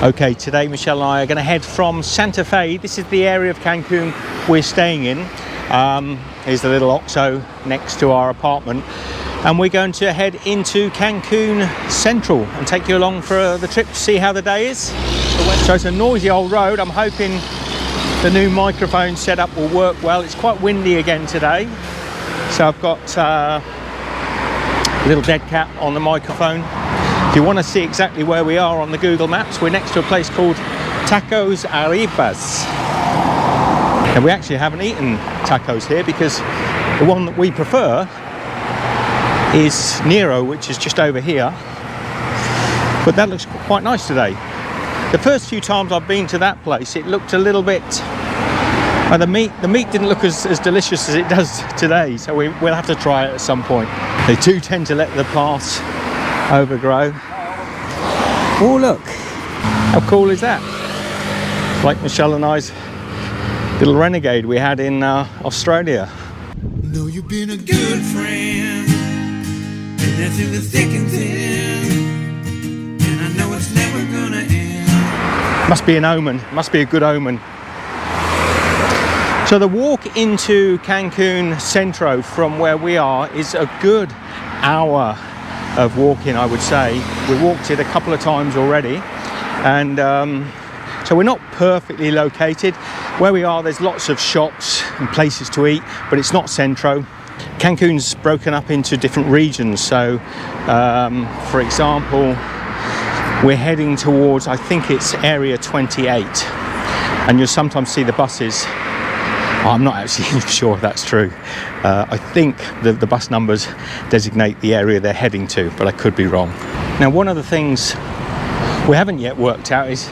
Okay, today Michelle and I are going to head from Santa Fe. This is the area of Cancun we're staying in. Here's the little OXXO next to our apartment. And we're going to head into Cancun Centro and take you along for the trip to see how the day is. So it's a noisy old road. I'm hoping the new microphone setup will work well. It's quite windy again today. So I've got a little dead cat on the microphone. If you want to see exactly where we are on the Google Maps, we're next to a place called Tacos Arribas. And we actually haven't eaten tacos here because the one that we prefer is Nero, which is just over here. But that looks quite nice today. The first few times I've been to that place, it looked a little bit... the meat didn't look as delicious as it does today, so we'll have to try it at some point. They do tend to let the paths overgrow. Oh look, how cool is that? Like Michelle and I's little Renegade we had in Australia. Know you've been a good friend, and that's in the thick and thin, and I know it's never gonna end. Must be an omen, must be a good omen. So the walk into Cancun Centro from where we are is a good hour of walking, I would say. We walked it a couple of times already, and so we're not perfectly located. Where we are, there's lots of shops and places to eat, but it's not Centro. Cancun's broken up into different regions, so for example, we're heading towards, I think it's area 28, and you'll sometimes see the buses. I'm not actually sure if that's true. I think the bus numbers designate the area they're heading to, but I could be wrong. Now, one of the things we haven't yet worked out is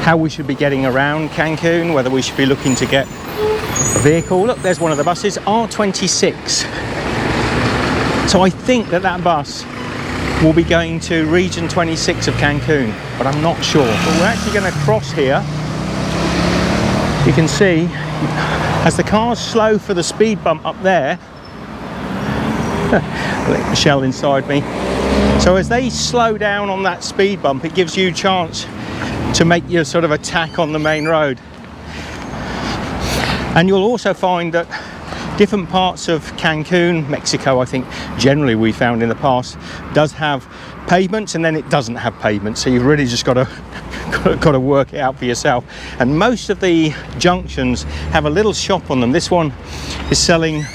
how we should be getting around Cancun, whether we should be looking to get a vehicle. Look, there's one of the buses, R26. So I think that bus will be going to region 26 of Cancun, but I'm not sure. But we're actually going to cross here. You can see, as the cars slow for the speed bump up there, let Michelle inside me. So as they slow down on that speed bump, it gives you a chance to make your sort of attack on the main road. And you'll also find that different parts of Cancun, Mexico, I think generally we found in the past, does have pavements, and then it doesn't have pavements. So you've really just got to work it out for yourself. And most of the junctions have a little shop on them. This one is selling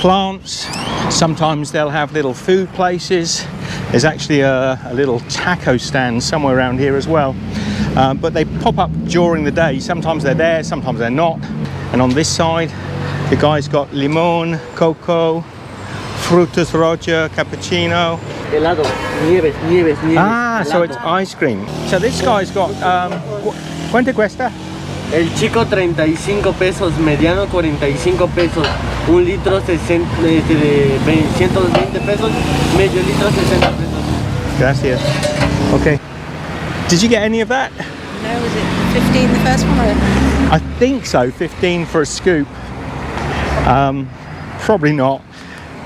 plants. Sometimes they'll have little food places. There's actually a little taco stand somewhere around here as well. But they pop up during the day. Sometimes they're there, sometimes they're not. And on this side, the guy's got limon, cocoa, frutas roja, cappuccino. Helado, nieves. Ah, helado. so it's ice cream. So this guy's got, ¿cuánto cuesta? El chico 35 pesos, mediano 45 pesos, un litro 120 pesos, medio litro 60 pesos. Gracias. Okay. Did you get any of that? No, was it 15 the first one? I think so, 15 for a scoop. Probably not.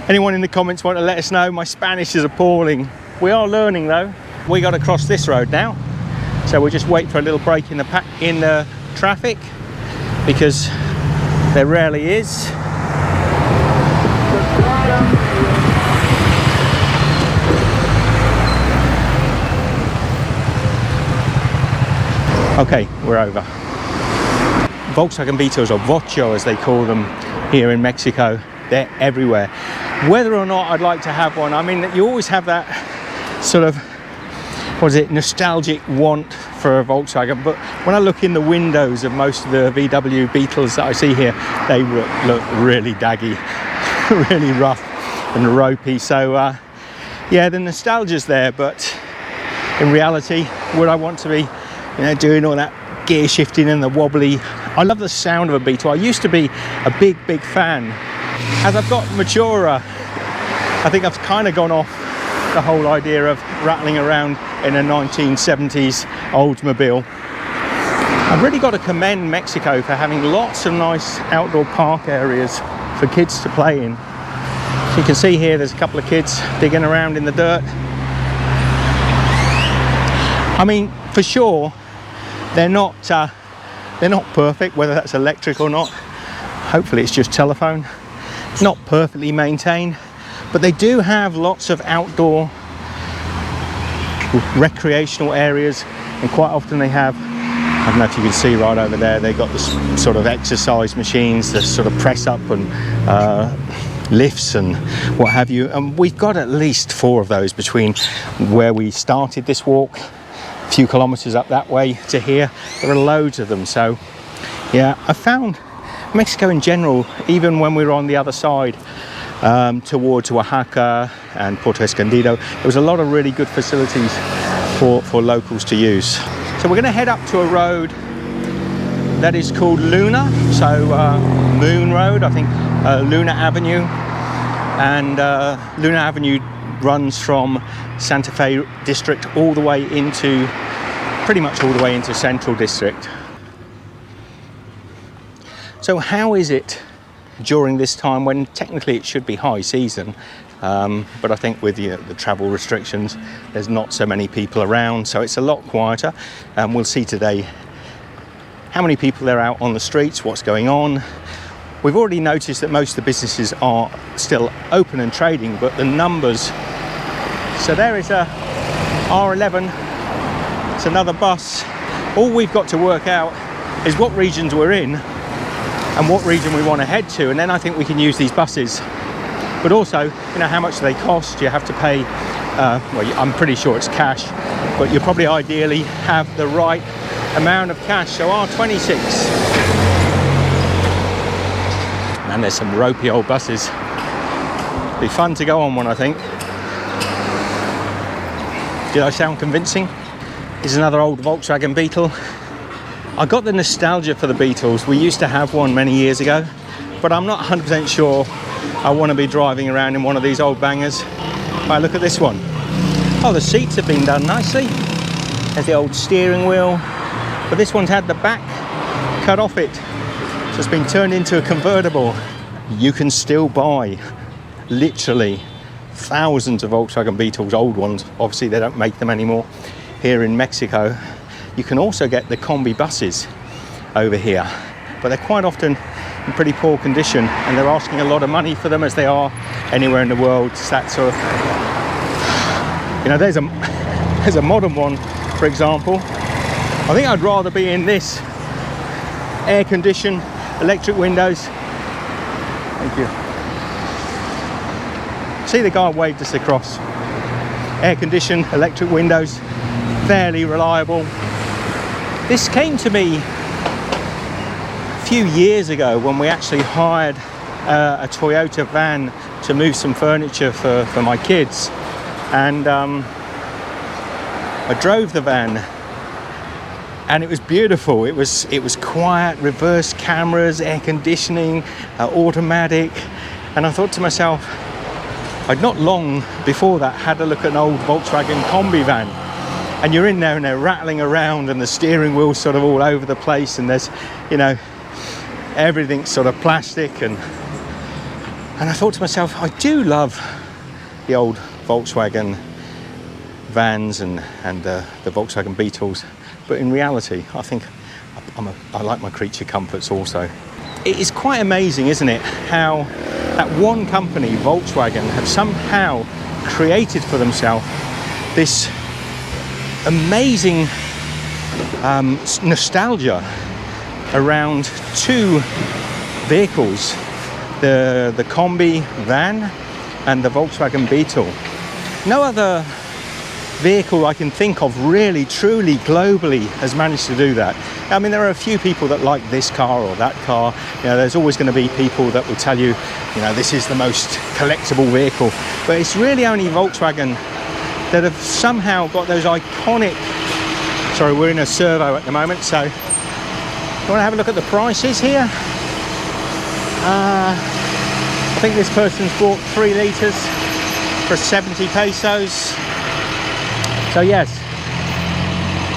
Anyone in the comments want to let us know? My Spanish is appalling. We are learning though. We got to cross this road now, so we'll just wait for a little break in the traffic, because there rarely is. Okay, we're over. Volkswagen Beetles, or Vocho as they call them here in Mexico, they're everywhere. Whether or not I'd like to have one, I mean, you always have that sort of, nostalgic want for a Volkswagen, but when I look in the windows of most of the VW Beetles that I see here, they look really daggy, really rough and ropey. So yeah, the nostalgia's there, but in reality, would I want to be, doing all that gear shifting and the wobbly? I love the sound of a Beetle. I used to be a big fan. As I've got maturer, I think I've kind of gone off the whole idea of rattling around in a 1970s Oldsmobile. I've really got to commend Mexico for having lots of nice outdoor park areas for kids to play in. So you can see here there's a couple of kids digging around in the dirt. I mean, for sure, They're not perfect, whether that's electric or not. Hopefully it's just telephone. Not perfectly maintained, but they do have lots of outdoor recreational areas, and quite often they have, I don't know if you can see right over there, they've got this sort of exercise machines, the sort of press up and lifts and what have you, and we've got at least 4 of those between where we started this walk, a few kilometers up that way to here. There are loads of them. So yeah, I found Mexico in general, even when we were on the other side towards Oaxaca and Puerto Escondido, there was a lot of really good facilities for locals to use. So we're going to head up to a road that is called Luna, so Moon Road, I think, Luna Avenue, and Luna Avenue runs from Santa Fe district all the way into, pretty much all the way into Central district. So how is it during this time when technically it should be high season, but I think with the travel restrictions there's not so many people around, so it's a lot quieter, and we'll see today how many people are out on the streets, what's going on. We've already noticed that most of the businesses are still open and trading, but the numbers, so there is a R11, it's another bus. All we've got to work out is what regions we're in and what region we want to head to, and then I think we can use these buses. But also, you know, how much do they cost? You have to pay, well, I'm pretty sure it's cash, but you probably ideally have the right amount of cash. So R26, and there's some ropey old buses. Be fun to go on one, I think. Did I sound convincing? Here's another old Volkswagen Beetle. I got the nostalgia for the Beetles. We used to have one many years ago, but I'm not 100% sure I want to be driving around in one of these old bangers. Right, look at this one. Oh, the seats have been done nicely. There's the old steering wheel, but this one's had the back cut off it, so it's been turned into a convertible. You can still buy literally thousands of Volkswagen Beetles, old ones. Obviously they don't make them anymore here in Mexico. You can also get the combi buses over here, but they're quite often in pretty poor condition, and they're asking a lot of money for them, as they are anywhere in the world. It's that sort of, you know, there's a modern one, for example. I think I'd rather be in this air conditioned, electric windows. Thank you. See, the guy waved us across. Air conditioned, electric windows, fairly reliable. This came to me a few years ago when we actually hired a Toyota van to move some furniture for my kids, and I drove the van, and it was beautiful. It was quiet, reverse cameras, air conditioning, automatic, and I thought to myself, I'd not long before that had a look at an old Volkswagen combi van, and you're in there and they're rattling around, and the steering wheel's sort of all over the place, and there's, you know, everything's sort of plastic, and I thought to myself, I do love the old Volkswagen vans and the Volkswagen Beetles, but in reality I think I like my creature comforts also. It is quite amazing, isn't it, how that one company, Volkswagen, have somehow created for themselves this amazing nostalgia around 2 vehicles, the combi van and the Volkswagen Beetle. No other vehicle I can think of really, truly, globally has managed to do that. I mean, there are a few people that like this car or that car. You know, there's always going to be people that will tell you, you know, this is the most collectible vehicle. But it's really only Volkswagen that have somehow got those iconic... Sorry, we're in a servo at the moment, so... You want to have a look at the prices here? I think this person's bought 3 litres for 70 pesos. So yes,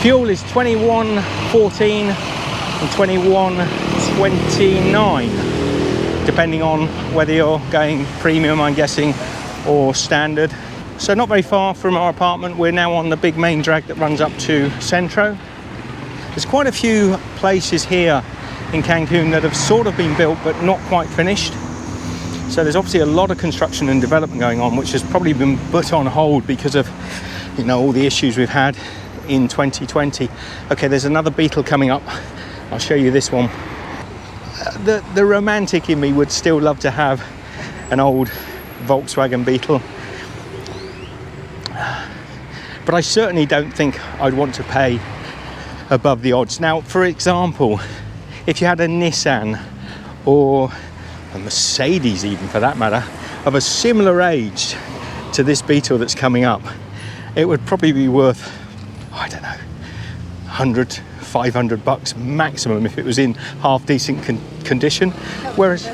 fuel is 21.14 and 21.29, depending on whether you're going premium, I'm guessing, or standard. So not very far from our apartment. We're now on the big main drag that runs up to Centro. There's quite a few places here in Cancun that have sort of been built but not quite finished. So there's obviously a lot of construction and development going on, which has probably been put on hold because of, you know, all the issues we've had in 2020. Okay, there's another Beetle coming up. I'll show you this one. The romantic in me would still love to have an old Volkswagen Beetle, but I certainly don't think I'd want to pay above the odds. Now, for example, if you had a Nissan or a Mercedes, even for that matter, of a similar age to this Beetle that's coming up, it would probably be worth, I don't know, 100, 500 bucks maximum if it was in half decent condition. Whereas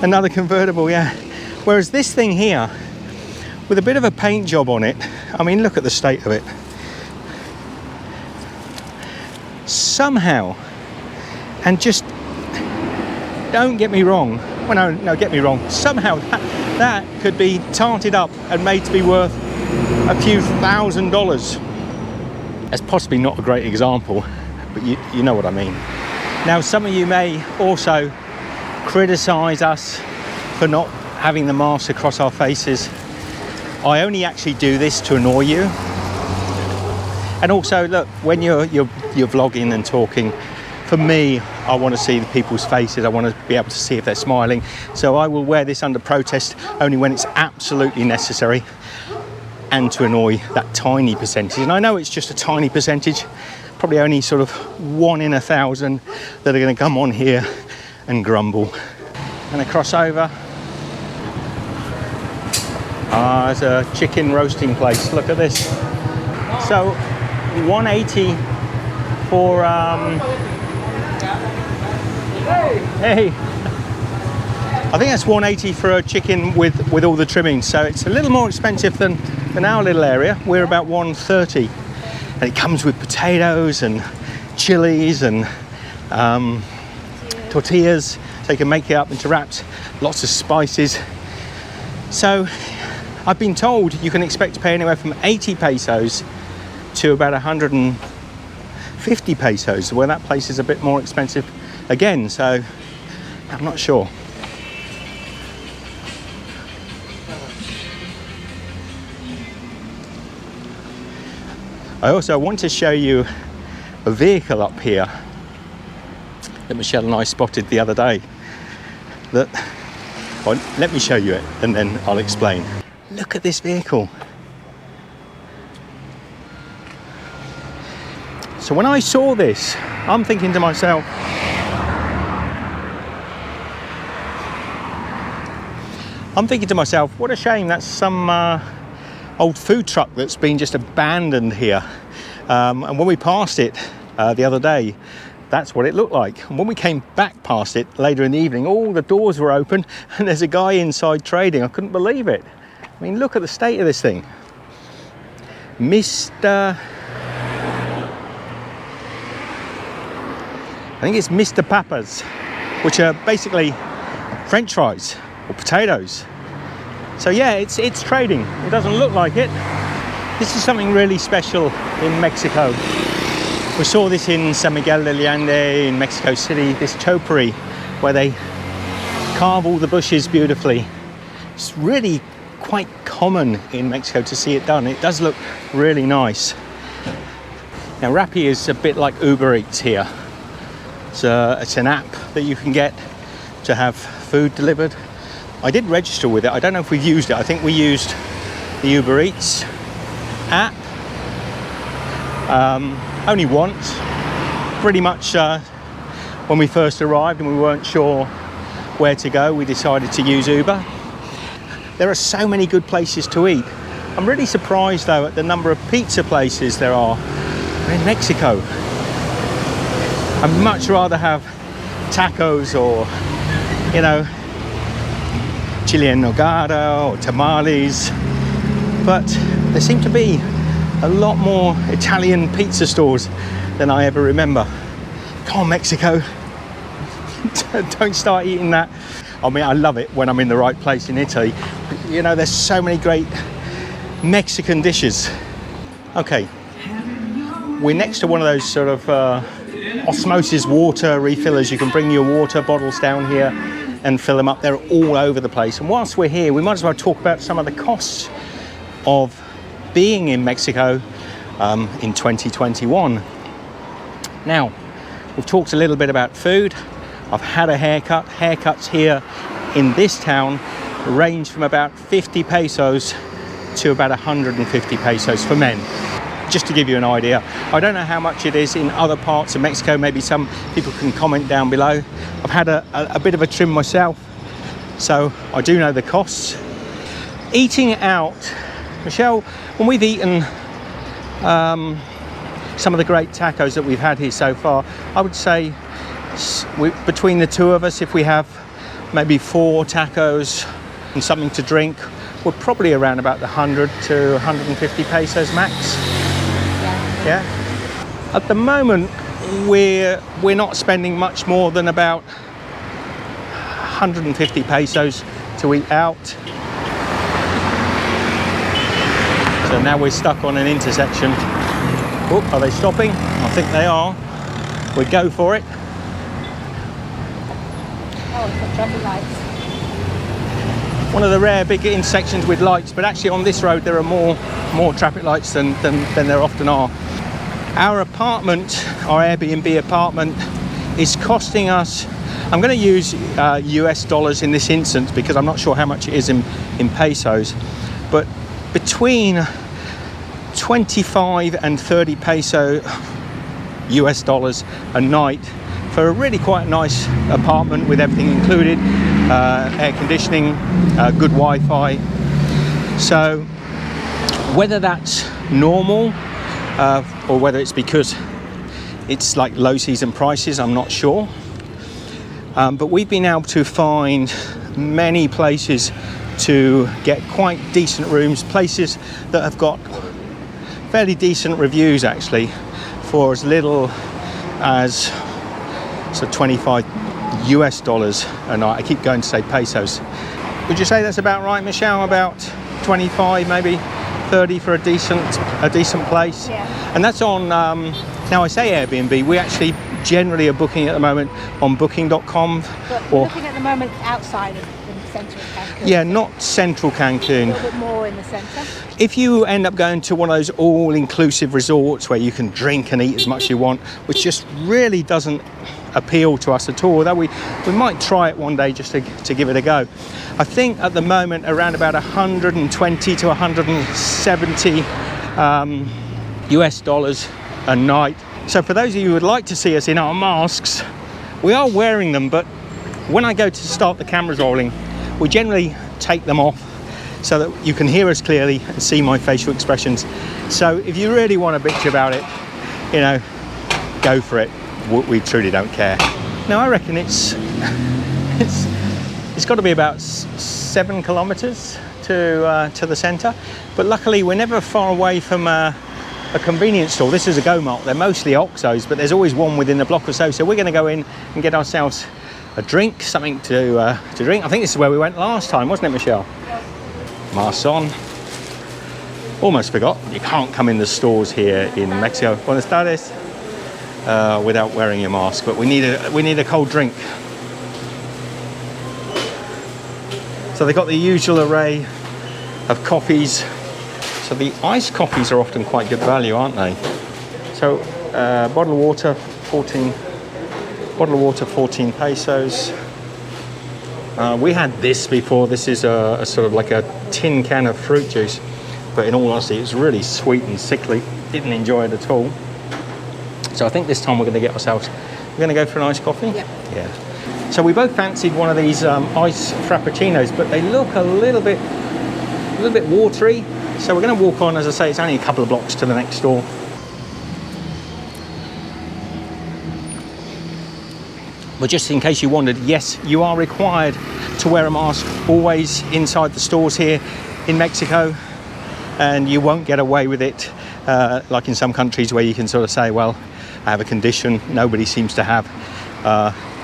another convertible, yeah. Whereas this thing here, with a bit of a paint job on it, I mean, look at the state of it. Somehow, and just don't get me wrong, well, no, get me wrong, somehow that could be tarted up and made to be worth a few $1,000s. That's possibly not a great example, but you know what I mean. Now, some of you may also criticize us for not having the mask across our faces. I only actually do this to annoy you. And also, look, when you're vlogging and talking, for me, I want to see the people's faces. I want to be able to see if they're smiling. So I will wear this under protest only when it's absolutely necessary and to annoy that tiny percentage. And I know it's just a tiny percentage, probably only sort of 1 in 1,000 that are going to come on here and grumble. And a crossover. There's a chicken roasting place. Look at this. So 180 for hey, I think that's 180 for a chicken with all the trimmings. So it's a little more expensive than our little area. We're about 130, and it comes with potatoes and chilies and tortillas, so you can make it up into wraps. Lots of spices. So I've been told you can expect to pay anywhere from 80 pesos to about 150 pesos, where that place is a bit more expensive again, so I'm not sure. I also want to show you a vehicle up here that Michelle and I spotted the other day. Well, let me show you it and then I'll explain. Look at this vehicle. So when I saw this, I'm thinking to myself, what a shame that's some old food truck that's been just abandoned here. And when we passed it the other day, that's what it looked like. And when we came back past it later in the evening, all the doors were open and there's a guy inside trading. I couldn't believe it. I mean, look at the state of this thing. I think it's Mr. Papas, which are basically French fries or potatoes. So yeah, it's trading. It doesn't look like it. This is something really special in Mexico. We saw this in San Miguel de Allende in Mexico City, this topiary where they carve all the bushes beautifully. It's really quite common in Mexico to see it done. It does look really nice. Now, Rappi is a bit like Uber Eats here. It's an app that you can get to have food delivered. I did register with it. I don't know if we've used it. I think we used the Uber Eats app only once. Pretty much when we first arrived and we weren't sure where to go, we decided to use Uber. There are so many good places to eat. I'm really surprised though at the number of pizza places there are in Mexico. I'd much rather have tacos or, you know, chile en nogada or tamales, but there seem to be a lot more Italian pizza stores than I ever remember. Come on, Mexico. Don't start eating that. I mean, I love it when I'm in the right place in Italy. You know, there's so many great Mexican dishes. Okay, we're next to one of those sort of osmosis water refillers. You can bring your water bottles down here and fill them up. They're all over the place. And whilst we're here, we might as well talk about some of the costs of being in Mexico in 2021. Now, we've talked a little bit about food. I've had a haircut. Haircuts here in this town range from about 50 pesos to about 150 pesos for men. Just to give you an idea. I don't know how much it is in other parts of Mexico. Maybe some people can comment down below. I've had a bit of a trim myself, so I do know the costs. Eating out, Michelle, when we've eaten some of the great tacos that we've had here so far, I would say between the two of us, if we have maybe 4 tacos and something to drink, we're probably around about the 100 to 150 pesos max. Yeah. At the moment, we're not spending much more than about 150 pesos to eat out. So now we're stuck on an intersection. Oh, are they stopping? I think they are. We go for it. Oh, it's got traffic lights. One of the rare big intersections with lights, but actually on this road there are more traffic lights than there often are. Our apartment, our Airbnb apartment, is costing us, I'm going to use US dollars in this instance because I'm not sure how much it is in pesos, but between 25 and 30 peso US dollars a night for a really quite nice apartment with everything included, air conditioning, good Wi-Fi. So whether that's normal or whether it's because it's like low season prices, I'm not sure. But we've been able to find many places to get quite decent rooms, places that have got fairly decent reviews actually, for as little as 25 US dollars a night. I keep going to say pesos. Would you say that's about right, Michelle? About 25, maybe 30 for a decent place? Yeah. And that's on, now I say Airbnb, we actually generally are booking at the moment on booking.com. But we're looking at the moment outside of the centre of Cancun. Yeah, not central Cancun. A little bit more in the centre. If you end up going to one of those all-inclusive resorts where you can drink and eat as much as you want, which just really doesn't appeal to us at all, although we might try it one day just to give it a go. I think at the moment around about 120 to 170 US dollars a night. So for those of you who would like to see us in our masks, we are wearing them, but when I go to start the cameras rolling, we generally take them off so that you can hear us clearly and see my facial expressions. So if you really want to bitch about it, you know, go for it. We truly don't care. Now I reckon it's got to be about 7 kilometers to the centre, but luckily we're never far away from a convenience store. This is a Go-Mart. They're mostly Oxos, but there's always one within a block or so. So we're going to go in and get ourselves a drink, something to drink. I think this is where we went last time, wasn't it, Michelle? Masks on. Almost forgot. You can't come in the stores here in Mexico. Buenas tardes. Without wearing your mask, but we need a cold drink. So they've got the usual array of coffees. So the iced coffees are often quite good value, aren't they? So bottle of water, 14 pesos. We had this before. This is a sort of like a tin can of fruit juice, but in all honesty, it's really sweet and sickly. Didn't enjoy it at all. So I think this time we're going to get ourselves, we're going to go for an iced coffee? Yep. Yeah. So we both fancied one of these ice frappuccinos, but they look a little bit watery. So we're going to walk on, as I say, it's only a couple of blocks to the next store. But just in case you wondered, yes, you are required to wear a mask always inside the stores here in Mexico, and you won't get away with it like in some countries where you can sort of say, well, I have a condition. Nobody seems to have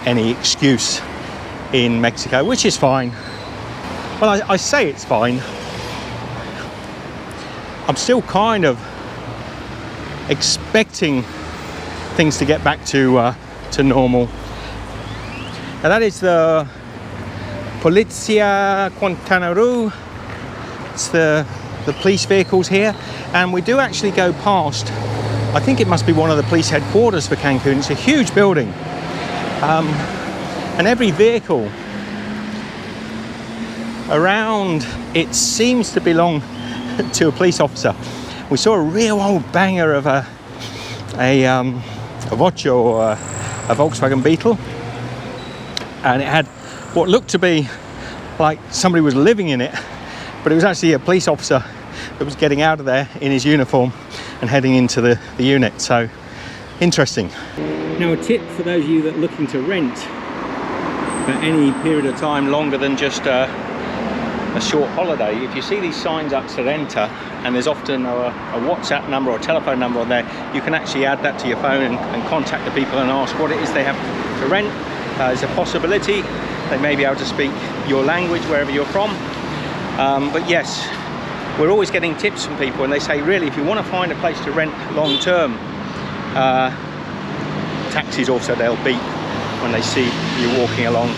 any excuse in Mexico, which is fine. Well, I say it's fine. I'm still kind of expecting things to get back to normal. Now that is the Polizia Quintanaru. It's the police vehicles here, and we do actually go past, I think it must be one of the police headquarters for Cancun. It's a huge building, and every vehicle around it seems to belong to a police officer. We saw a real old banger of a Vocho or a Volkswagen Beetle, and it had what looked to be like somebody was living in it, but it was actually a police officer that was getting out of there in his uniform and heading into the unit. So interesting. Now, a tip for those of you that are looking to rent for any period of time longer than just a short holiday, if you see these signs up to renta, and there's often a WhatsApp number or a telephone number on there, you can actually add that to your phone and contact the people and ask what it is they have to rent. There's a possibility they may be able to speak your language wherever you're from. But yes, we're always getting tips from people, and they say really if you want to find a place to rent long term, taxis also, they'll beep when they see you walking along,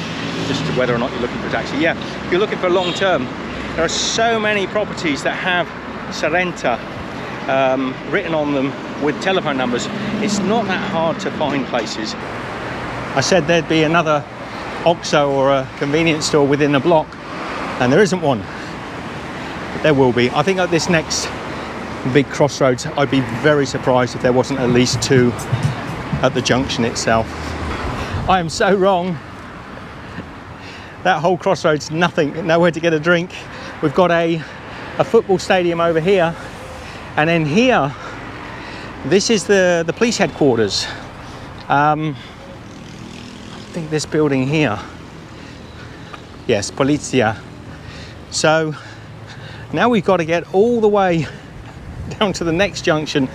just to whether or not you're looking for a taxi. Yeah, if you're looking for long term, there are so many properties that have Sarenta written on them with telephone numbers. It's not that hard to find places. I said there'd be another OXXO or a convenience store within the block, and there isn't one, but there will be. I think at this next big crossroads, I'd be very surprised if there wasn't at least two at the junction itself. I am so wrong. That whole crossroads, nothing, nowhere to get a drink. We've got a football stadium over here, and then here, this is the police headquarters. I think this building here, yes, Polizia. So now we've got to get all the way down to the next junction.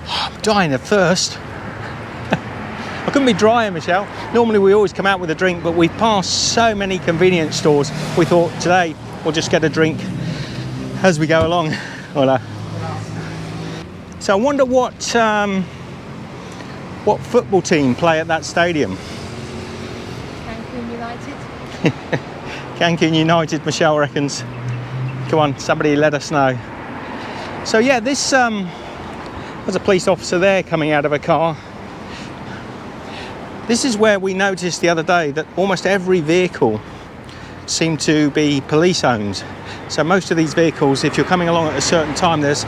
Oh, I'm dying of thirst. I couldn't be drier, Michelle. Normally we always come out with a drink, but we've passed so many convenience stores. We thought today we'll just get a drink as we go along. Hola. So I wonder what football team play at that stadium. Cancun United. Cancun United, Michelle reckons. Come on, somebody let us know. So yeah, this there's a police officer there coming out of a car. This is where we noticed the other day that almost every vehicle seemed to be police owned. So most of these vehicles, if you're coming along at a certain time, there's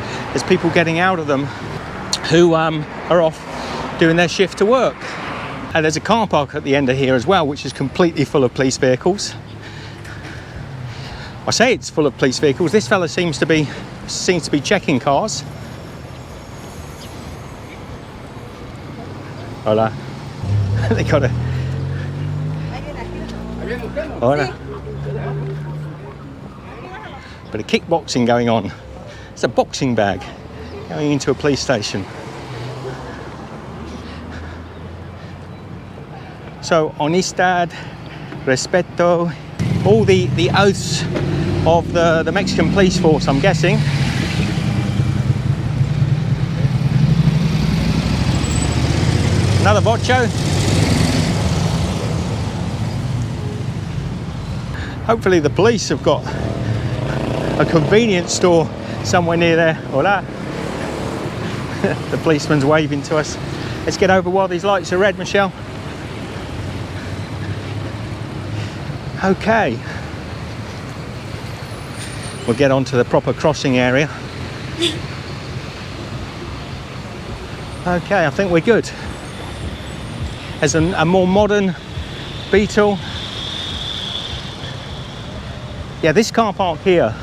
people getting out of them who are off doing their shift to work. And there's a car park at the end of here as well, which is completely full of police vehicles. I say it's full of police vehicles. This fella seems to be checking cars. Hola. They got a... Hola. Bit of kickboxing going on. It's a boxing bag going into a police station. So, honestad, respeto, all the oaths of the Mexican police force, I'm guessing. Another Vocho. Hopefully the police have got a convenience store somewhere near there. Hola. The policeman's waving to us. Let's get over while these lights are red, Michelle. Okay. We'll get onto the proper crossing area. Okay, I think we're good. There's a more modern Beetle. Yeah, this car park here,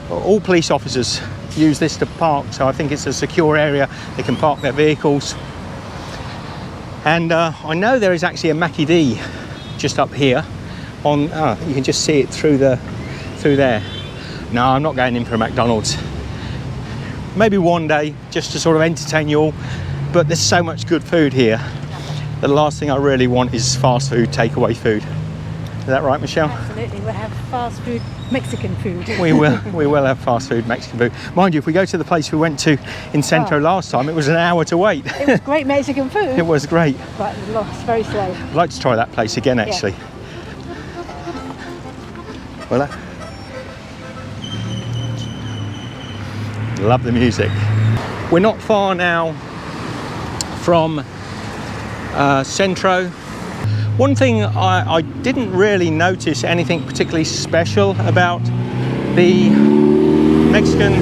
all police officers use this to park, so I think it's a secure area. They can park their vehicles. And I know there is actually a Mackie D just up here. You can just see it through there. No, I'm not going in for a McDonald's. Maybe one day, just to sort of entertain you all. But there's so much good food here. The last thing I really want is fast food, takeaway food. that right, Michelle? Absolutely, we'll have fast food, Mexican food. We will have fast food, Mexican food. Mind you, if we go to the place we went to in Centro last time, it was an hour to wait. It was great Mexican food. It was great. But it's very slow. I'd like to try that place again, actually. Well, love the music. We're not far now from Centro. One thing I didn't really notice anything particularly special about the Mexican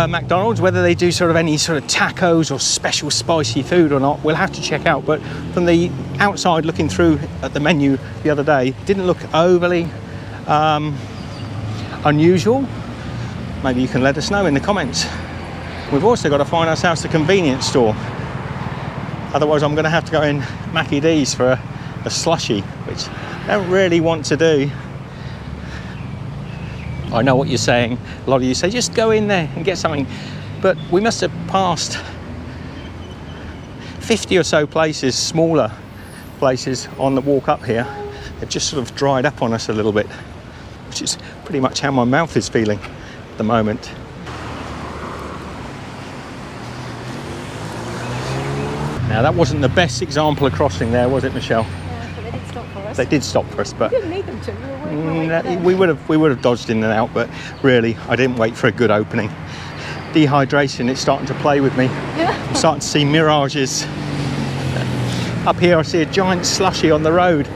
McDonald's, whether they do sort of any sort of tacos or special spicy food or not, we'll have to check out. But from the outside looking through at the menu the other day, it didn't look overly unusual. Maybe you can let us know in the comments. We've also got to find ourselves a convenience store. Otherwise I'm going to have to go in Mackie D's for a slushie, which I don't really want to do. I know what you're saying. A lot of you say just go in there and get something, but we must have passed 50 or so places, smaller places on the walk up here. They've just sort of dried up on us a little bit, which is pretty much how my mouth is feeling at the moment. Now that wasn't the best example of crossing there, was it, Michelle? Yeah, but they didn't stop for us. They did stop for us, but We didn't need them to. We were waiting. we would have dodged in and out, but really I didn't wait for a good opening. Dehydration is starting to play with me. I'm starting to see mirages. Up here I see a giant slushie on the road.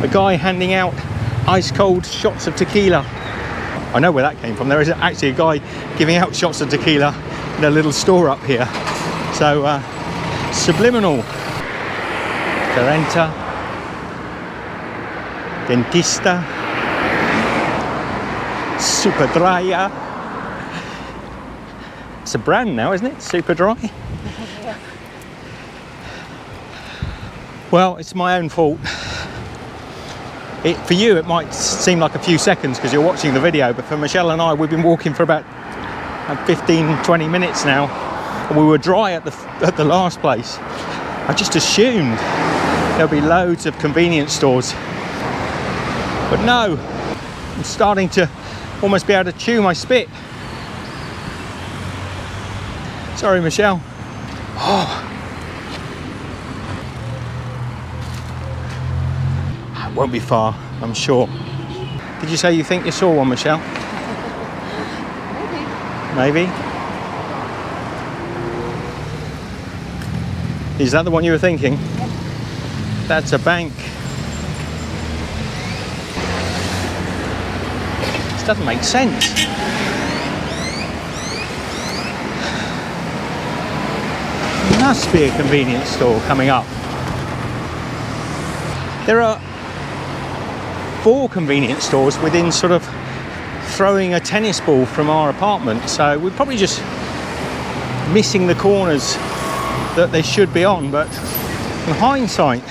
A guy handing out ice cold shots of tequila. I know where that came from. There is actually a guy giving out shots of tequila in a little store up here. So subliminal. Carenta. Dentista. Super Drya. It's a brand now, isn't it? Super Dry. Well, it's my own fault. For you, it might seem like a few seconds because you're watching the video, but for Michelle and I, we've been walking for about 15-20 minutes now. And we were dry at the last place. I just assumed there'll be loads of convenience stores. But no, I'm starting to almost be able to chew my spit. Sorry, Michelle. Oh. It won't be far, I'm sure. Did you say you think you saw one, Michelle? Maybe. Is that the one you were thinking? That's a bank. This doesn't make sense. Must be a convenience store coming up. There are 4 convenience stores within sort of throwing a tennis ball from our apartment, so we're probably just missing the corners that they should be on. But in hindsight,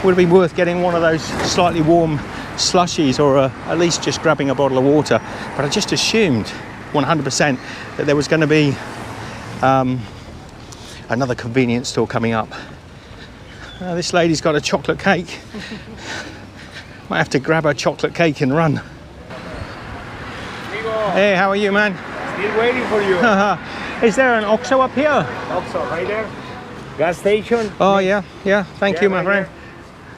would have been worth getting one of those slightly warm slushies, or at least just grabbing a bottle of water. But I just assumed 100% that there was going to be another convenience store coming up. This lady's got a chocolate cake. Might have to grab her chocolate cake and run. Hey, how are you, man? Still waiting for you. Is there an OXXO up here? OXXO, right there. Gas station. Oh, yeah. Thank you, my right friend. there.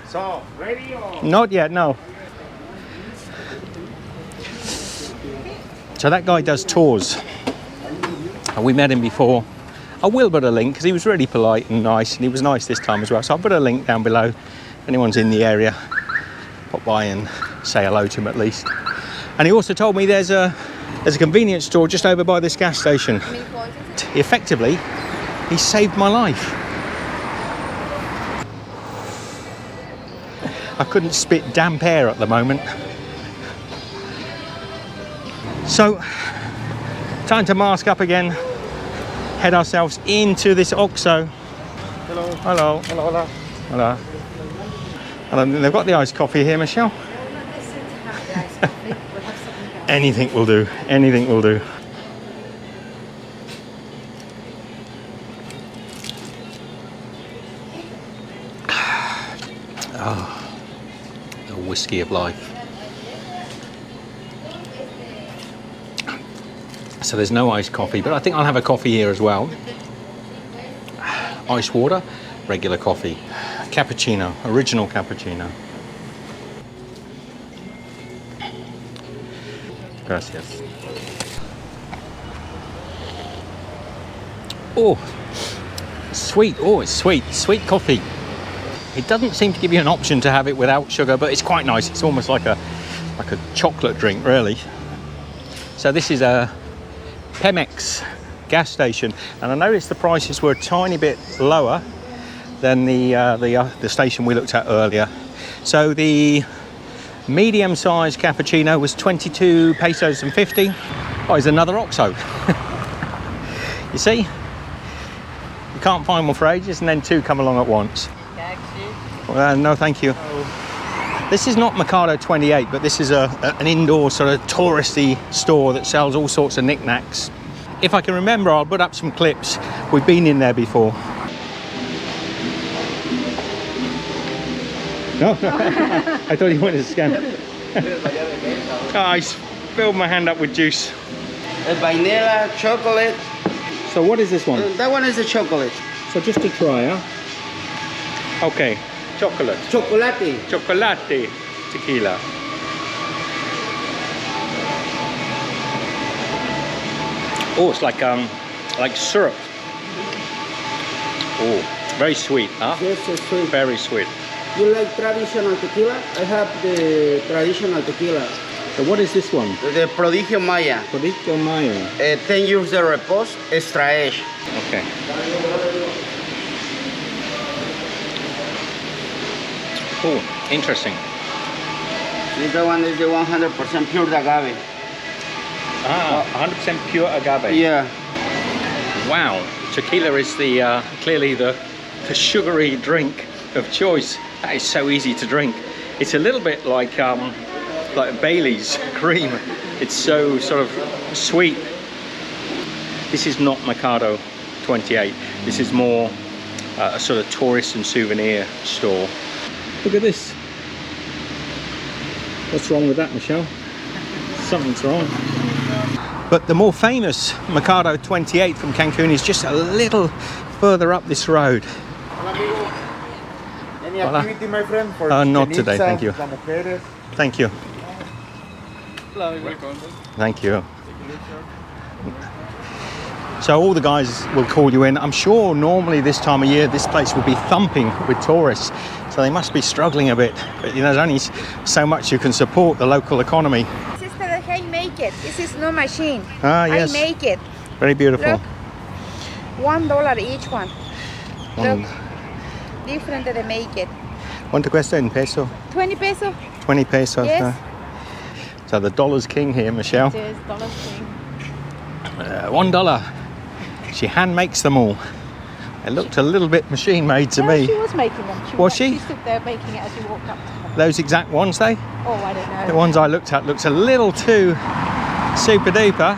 So, ready or? Not yet, no. So that guy does tours. We met him before. I will put a link because he was really polite and nice, and he was nice this time as well. So I'll put a link down below. If anyone's in the area, pop by and say hello to him at least. And he also told me there's a convenience store just over by this gas station. Effectively, he saved my life. I couldn't spit damp air at the moment. So, time to mask up again. Head ourselves into this OXXO. Hello. Hello. Hello. Hello. And they've got the iced coffee here, Michelle. Anything will do. Anything will do. Oh. The whiskey of life. So there's no iced coffee, but I think I'll have a coffee here as well. Ice water, regular coffee. Cappuccino, original cappuccino. Gracias. Oh, sweet. Oh, it's sweet. Sweet coffee. It doesn't seem to give you an option to have it without sugar, but it's quite nice. It's almost like a chocolate drink, really. So this is a Pemex gas station, and I noticed the prices were a tiny bit lower than the station we looked at earlier. So the medium-sized cappuccino was 22 pesos and 50. Oh, there's another OXXO. You see, you can't find one for ages, and then two come along at once. No, thank you. This is not Mercado 28, but this is an indoor sort of touristy store that sells all sorts of knickknacks. If I can remember, I'll put up some clips. We've been in there before. No, I thought you wanted to scan. Oh, I filled my hand up with juice. Vanilla, chocolate. So what is this one? That one is the chocolate. So just to try, huh? Okay, chocolate. Chocolate. Chocolate tequila. Oh, it's like syrup. Oh, very sweet, huh? Yes, it's sweet. Very sweet. You like traditional tequila? I have the traditional tequila. So what is this one? The Prodigio Maya. Prodigio Maya. 10 years de repos, extra age. Okay. Oh, interesting. This one is the 100% pure agave. Ah, 100% pure agave. Yeah. Wow, tequila is the clearly the sugary drink of choice. That is so easy to drink. It's a little bit like Bailey's cream. It's so sort of sweet. This is not Mercado 28. This is more a sort of tourist and souvenir store. Look at this. What's wrong with that, Michelle? Something's wrong. But the more famous Mercado 28 from Cancun is just a little further up this road. Any activity, my friend? For not today, thank you. las mujeres? Thank you. Thank you. So all the guys will call you in. I'm sure normally this time of year this place would be thumping with tourists. So they must be struggling a bit. But you know, there's only so much you can support the local economy. This is the I make it. This is no machine. Ah, yes. I make it. Very beautiful. Look, $1 each one. One. Look, different they make it. ¿Cuánto cuesta en peso? 20 pesos. 20 pesos. Yes. So the dollar's king here, Michelle. It is $1 king. $1. She hand makes them all. It looked a little bit machine made to No, me. she was making them. Was she? She stood there making it as you walked up to her. Those exact ones, they? Oh, I don't know. The ones I looked at looked a little too super duper.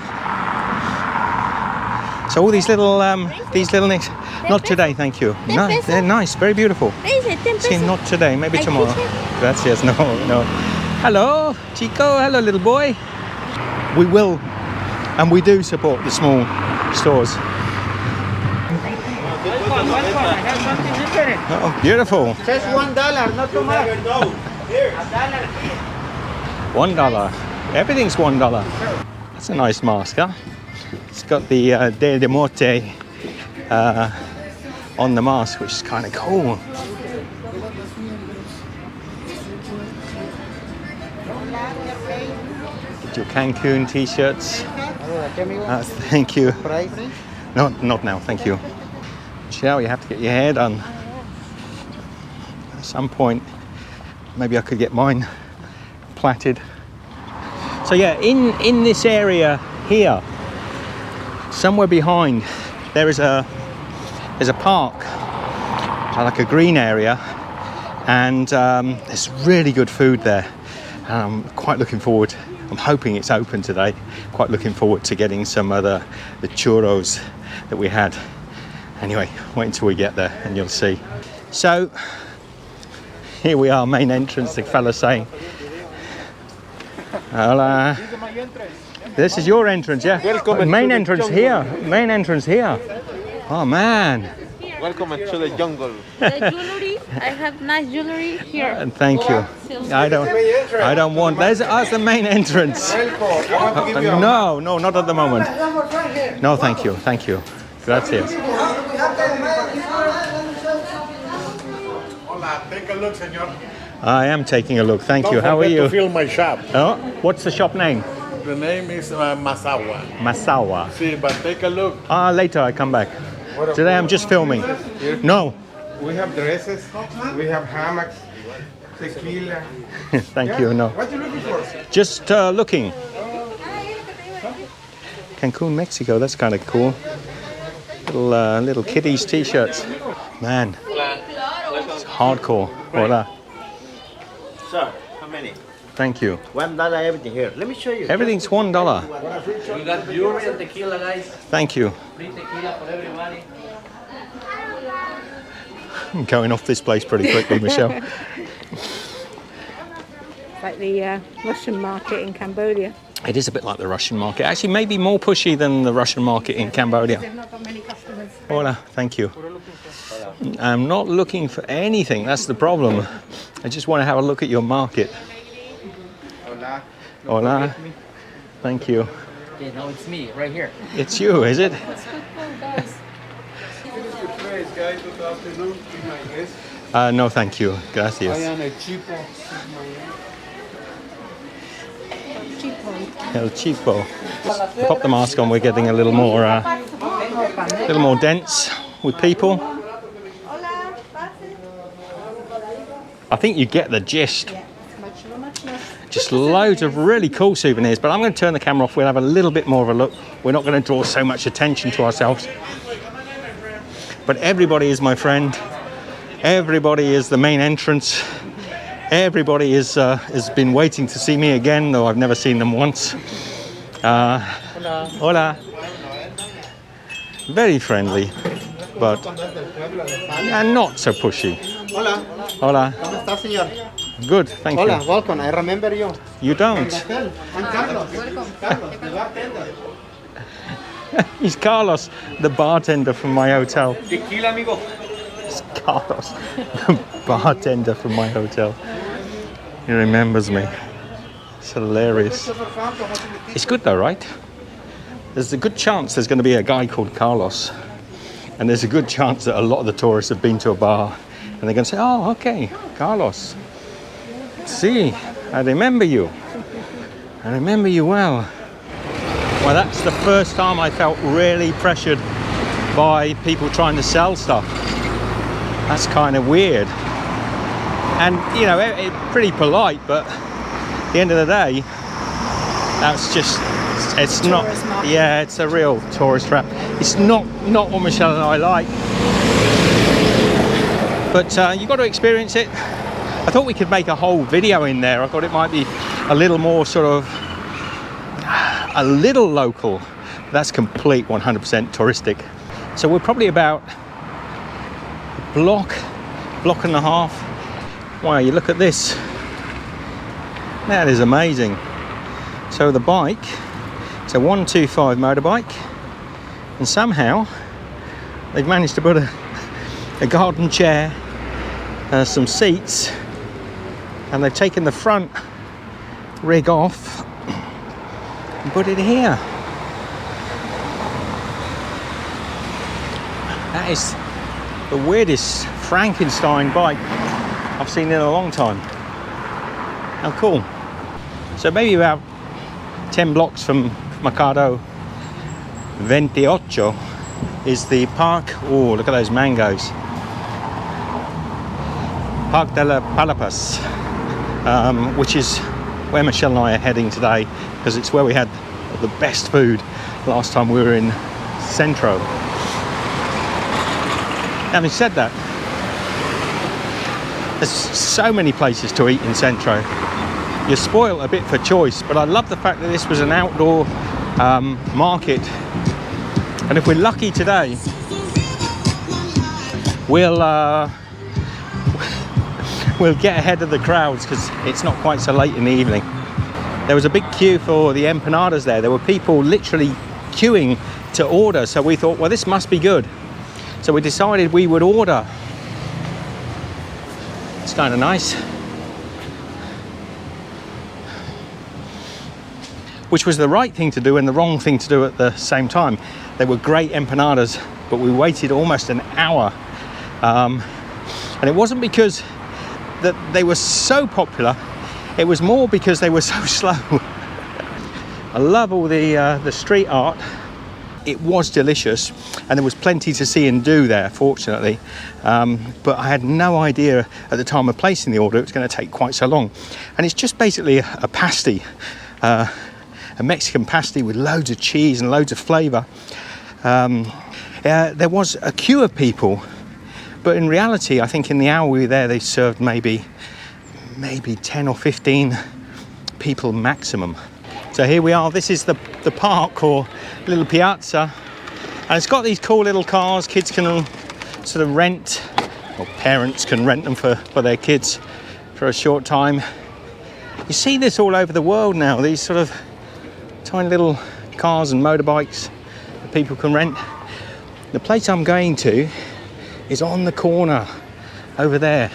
So all these little nicks. Not today, thank you. No, they're nice, very beautiful. Is it 10 See, pesos? not today, maybe I tomorrow. teach Gracias, no. Hello, Chico, hello little boy. We will, and we do support the small stores. Oh, beautiful. Just $1, not too much. $1. Everything's $1. That's a nice mask, huh? It's got the Day de Morte on the mask, which is kind of cool. Get your Cancun t-shirts. Thank you. No, not now, thank you. Michelle, you have to get your hair done. At some point, maybe I could get mine plaited. So yeah, in this area here, somewhere behind, there's a park, like a green area, and there's really good food there. And I'm quite looking forward. I'm hoping it's open today. Quite looking forward to getting some of the churros that we had. Anyway, wait until we get there and you'll see. So Here we are, main entrance, the fella's saying. Hola. This is your entrance, yeah? Welcome Main to the entrance jungle. here. Main entrance here. Oh man. Welcome to the jungle. The jewelry, I have nice jewelry here. And thank you. I don't want. That's the main entrance. No, not at the moment. No, thank you. Gracias. Hola, take a look, señor. I am taking a look. Thank you. How are Don't forget you? to film my shop. Oh, what's the shop name? The name is Masawa. Masawa. See, but take a look. Later I come back. Today I'm just filming. No. We have dresses, we have hammocks, tequila. Thank you. No. What you looking for? Just looking. Cancun, Mexico. That's kind of cool. Little kiddies t-shirts. Man, it's hardcore. Hola. Sir, how many? Thank you. $1 everything here. Let me show you. Everything's $1. We got jewelry and tequila, guys. Thank you. Free tequila for everybody. I'm going off this place pretty quickly, Michelle. It's like the Russian market in Cambodia. It is a bit like the Russian market. Actually, maybe more pushy than the Russian market in Cambodia. They've not got many customers. Hola, thank you. I'm not looking for anything. That's the problem. I just want to have a look at your market. Hola. Hola. Thank you. Yeah, no, it's me right here. It's you, is it? Guys, good afternoon. No, thank you. I Gracias. am a cheapo. El Chipo. Pop the mask on. We're getting a little more dense with people. I think you get the gist. Just loads of really cool souvenirs, but I'm going to turn the camera off. We'll have a little bit more of a look. We're not going to draw so much attention to ourselves. But everybody is my friend. Everybody is the main entrance. Everybody has been waiting to see me again, though I've never seen them once. Hola. Very friendly, but not so pushy. Hola, Hola. ¿cómo está, señor? Good, thank Hola, you. welcome. I remember you. You don't. I'm Carlos. Carlos, the bartender. He's Carlos, the bartender from my hotel. Tequila, amigo. It's Carlos, the bartender from my hotel. He remembers me. It's hilarious. It's good though, right? There's a good chance there's going to be a guy called Carlos. And there's a good chance that a lot of the tourists have been to a bar and they're going to say, oh, okay, Carlos. See, I remember you. I remember you well. Well, that's the first time I felt really pressured by people trying to sell stuff. That's kind of weird. And, you know, it's pretty polite, but at the end of the day, that's just, it's not, yeah, it's a real tourist trap. It's not what Michelle and I like. But you've got to experience it. I thought we could make a whole video in there. I thought it might be a little more sort of, a little local. That's complete 100% touristic. So we're probably about a block and a half. Wow, you look at this. That is amazing. So the bike, it's a 125 motorbike, and somehow they've managed to put a garden chair, some seats, and they've taken the front rig off and put it here. That is the weirdest Frankenstein bike I've seen in a long time. How cool. So maybe about 10 blocks from Mercado 28 is the Parque. Oh, look at those mangoes. Parque de la Palapas, which is where Michelle and I are heading today, because it's where we had the best food last time we were in Centro. Having said that, there's so many places to eat in Centro. You're spoiled a bit for choice, but I love the fact that this was an outdoor market. And if we're lucky today, we'll we'll get ahead of the crowds because it's not quite so late in the evening. There was a big queue for the empanadas there. There were people literally queuing to order, so we thought, well, this must be good. So we decided we would order. It's kind of nice. Which was the right thing to do and the wrong thing to do at the same time. They were great empanadas, but we waited almost an hour. And it wasn't because that they were so popular, it was more because they were so slow. I love all the street art. It was delicious, and there was plenty to see and do there, fortunately. But I had no idea at the time of placing the order it was going to take quite so long. And it's just basically a pasty, a Mexican pasty with loads of cheese and loads of flavour. There was a queue of people, but in reality, I think in the hour we were there, they served maybe 10 or 15 people maximum. So here we are. This is the park, or little piazza, and it's got these cool little cars. Kids can sort of rent, or parents can rent them for their kids for a short time. You see this all over the world now, these sort of tiny little cars and motorbikes that people can rent. The place I'm going to is on the corner over there.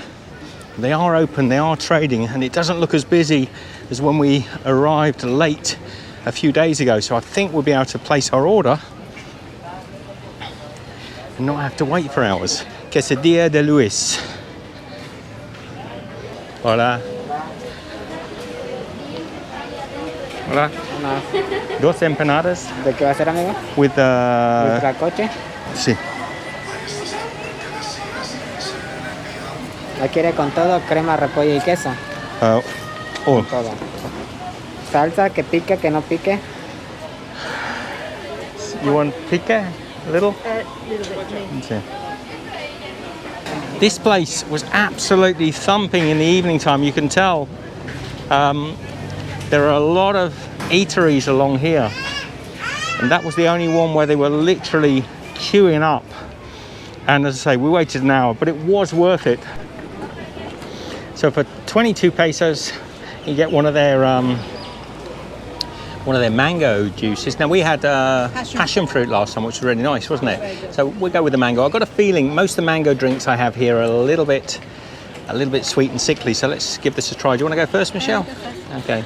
They are open, they are trading, and it doesn't look as busy as when we arrived late a few days ago. So I think we'll be able to place our order and not have to wait for hours. Quesadilla de Luis. Hola. Hola. Dos empanadas. ¿De qué va a ser, amigo? With ¿Ultracoche? Sí. ¿La quiere con todo? Crema, repollo y queso. Oh. Todo. Salsa, que pique, que no pique. You want pique? A little? Little bit, Okay. This place was absolutely thumping in the evening time, you can tell. There are a lot of eateries along here, and that was the only one where they were literally queuing up. And as I say, we waited an hour, but it was worth it. So for 22 pesos, you get one of their mango juices. Now we had passion fruit last time, which was really nice, wasn't it? So we'll go with the mango. I've got a feeling most of the mango drinks I have here are a little bit sweet and sickly. So let's give this a try. Do you want to go first, Michelle? Okay.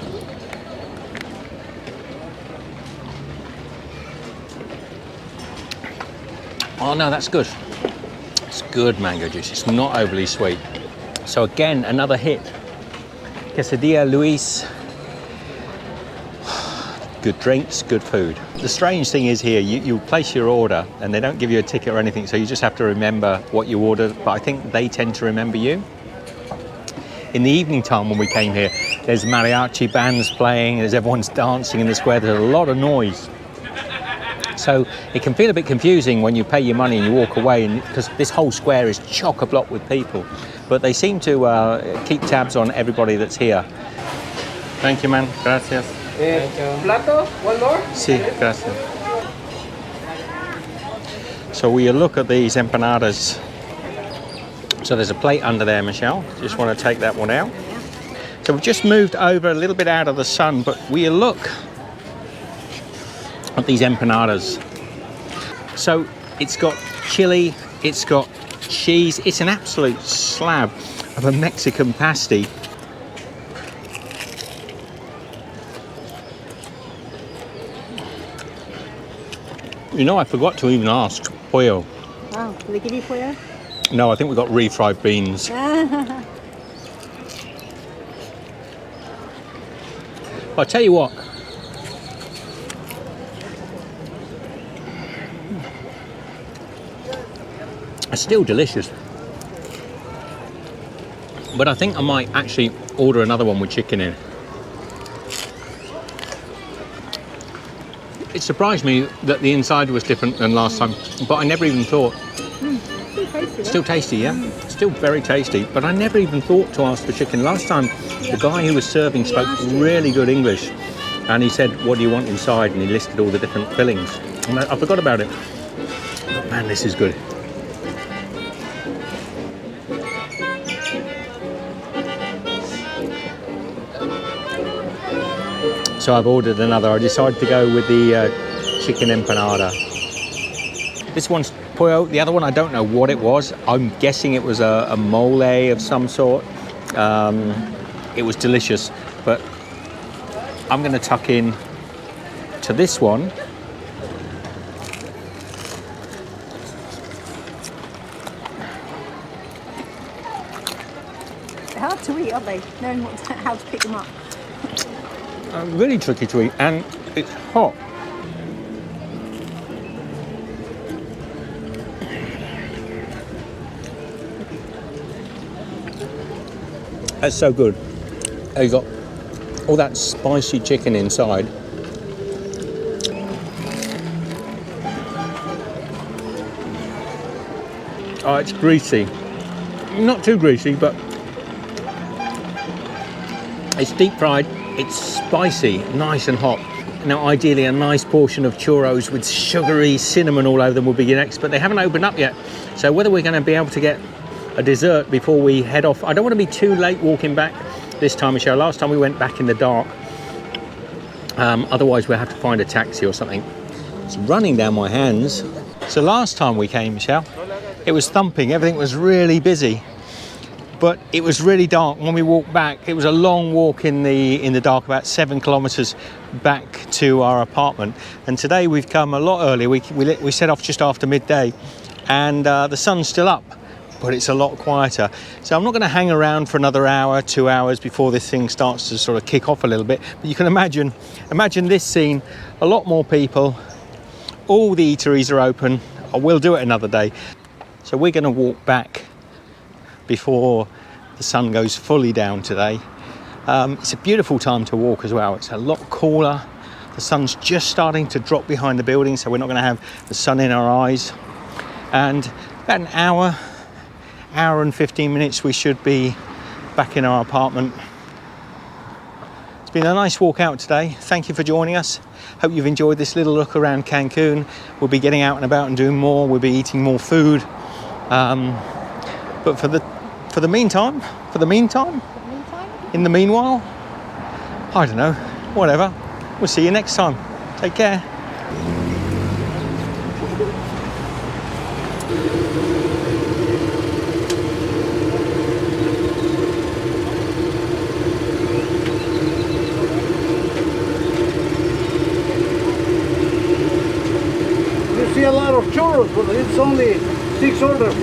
Oh no, that's good. It's good mango juice. It's not overly sweet. So again, another hit. Quesadilla Luis. Good drinks, good food. The strange thing is here, you place your order and they don't give you a ticket or anything, so you just have to remember what you ordered, but I think they tend to remember you. In the evening time when we came here, there's mariachi bands playing, there's everyone's dancing in the square, there's a lot of noise. So it can feel a bit confusing when you pay your money and you walk away, because this whole square is chock-a-block with people. But they seem to keep tabs on everybody that's here. Thank you, man. Gracias. ¿Plato? One more? Sí, gracias. So we look at these empanadas. So there's a plate under there, Michelle. Just want to take that one out. So we've just moved over a little bit out of the sun, but we look at these empanadas. So it's got chili, it's got cheese, it's an absolute slab of a Mexican pasty. You know, I forgot to even ask pollo. Wow, do they give you pollo? No, I think we got refried beans. I'll tell you what. It's still delicious. But I think I might actually order another one with chicken in. It surprised me that the inside was different than last time, but I never even thought. Still tasty, yeah? Still very tasty, but I never even thought to ask for chicken. Last time, the guy who was serving spoke really good English, and he said, what do you want inside? And he listed all the different fillings. And I forgot about it. But man, this is good. So I've ordered another. I decided to go with the chicken empanada. This one's pollo. The other one, I don't know what it was. I'm guessing it was a mole of some sort. It was delicious, but I'm going to tuck in to this one. They're hard to eat, aren't they? Knowing how to pick them up. Really tricky to eat, and it's hot. That's so good. You got all that spicy chicken inside. Oh, it's greasy. Not too greasy, but it's deep fried. It's spicy, nice and hot. Now, ideally, a nice portion of churros with sugary cinnamon all over them would be next, but they haven't opened up yet. So whether we're going to be able to get a dessert before we head off. I don't want to be too late walking back this time, Michelle. Last time we went back in the dark. Otherwise, we'll have to find a taxi or something. It's running down my hands. So last time we came, Michelle, it was thumping. Everything was really busy. But it was really dark when we walked back. It was a long walk in the dark, about 7 kilometers back to our apartment. And today we've come a lot earlier. We set off just after midday, and the sun's still up, but it's a lot quieter. So I'm not going to hang around for another hour, 2 hours before this thing starts to sort of kick off a little bit. But you can imagine this scene, a lot more people, all the eateries are open. We'll do it another day. So we're going to walk back before the sun goes fully down today. It's a beautiful time to walk as well. It's a lot cooler. The sun's just starting to drop behind the building, so we're not going to have the sun in our eyes. And about an hour and 15 minutes, we should be back in our apartment. It's been a nice walk out today. Thank you for joining us. Hope you've enjoyed this little look around Cancun. We'll be getting out and about and doing more. We'll be eating more food. But for the meantime, in the meanwhile, I don't know, whatever. We'll see you next time. Take care. You see a lot of churros, but it's only 6 orders.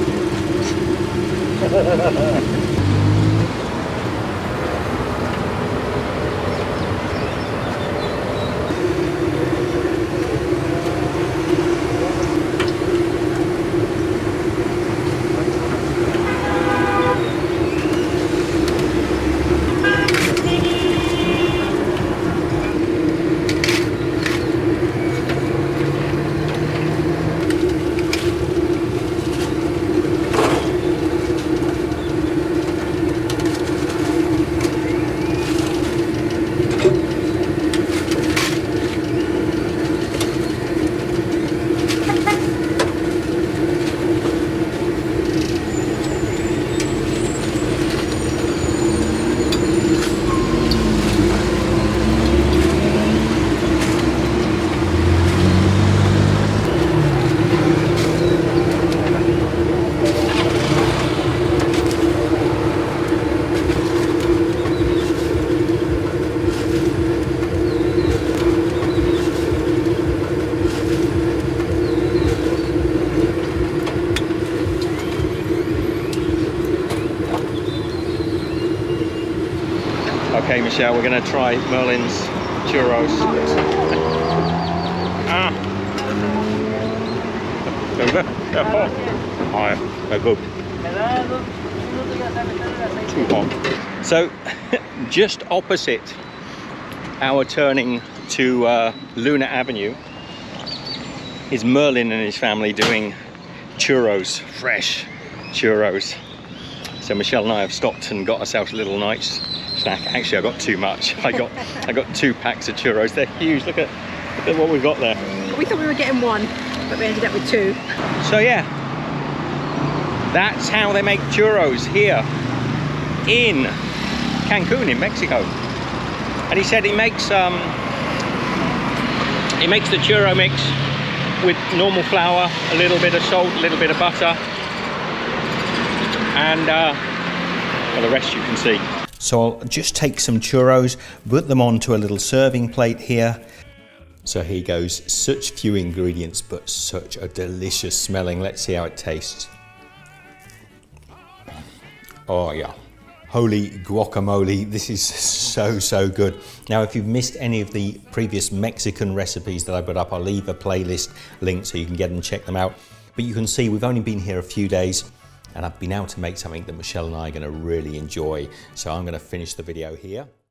Okay, Michelle, we're going to try Merlin's churros. They're hot. Oh, they're good. Too hot. So, just opposite our turning to Luna Avenue is Merlin and his family doing churros, fresh churros. So Michelle and I have stopped and got ourselves a little nice snack. Actually, I got too much. I got 2 packs of churros. They're huge. Look at what we've got there. We thought we were getting 1, but we ended up with 2. So yeah, that's how they make churros here in Cancun in Mexico. And he said he makes He makes the churro mix with normal flour, a little bit of salt, a little bit of butter, and well, the rest you can see. So I'll just take some churros, put them onto a little serving plate here. So here goes, such few ingredients, but such a delicious smelling. Let's see how it tastes. Oh yeah, holy guacamole, this is so good. Now if you've missed any of the previous Mexican recipes that I put up, I'll leave a playlist link so you can get and check them out. But you can see we've only been here a few days and I've been able to make something that Michelle and I are going to really enjoy. So I'm going to finish the video here.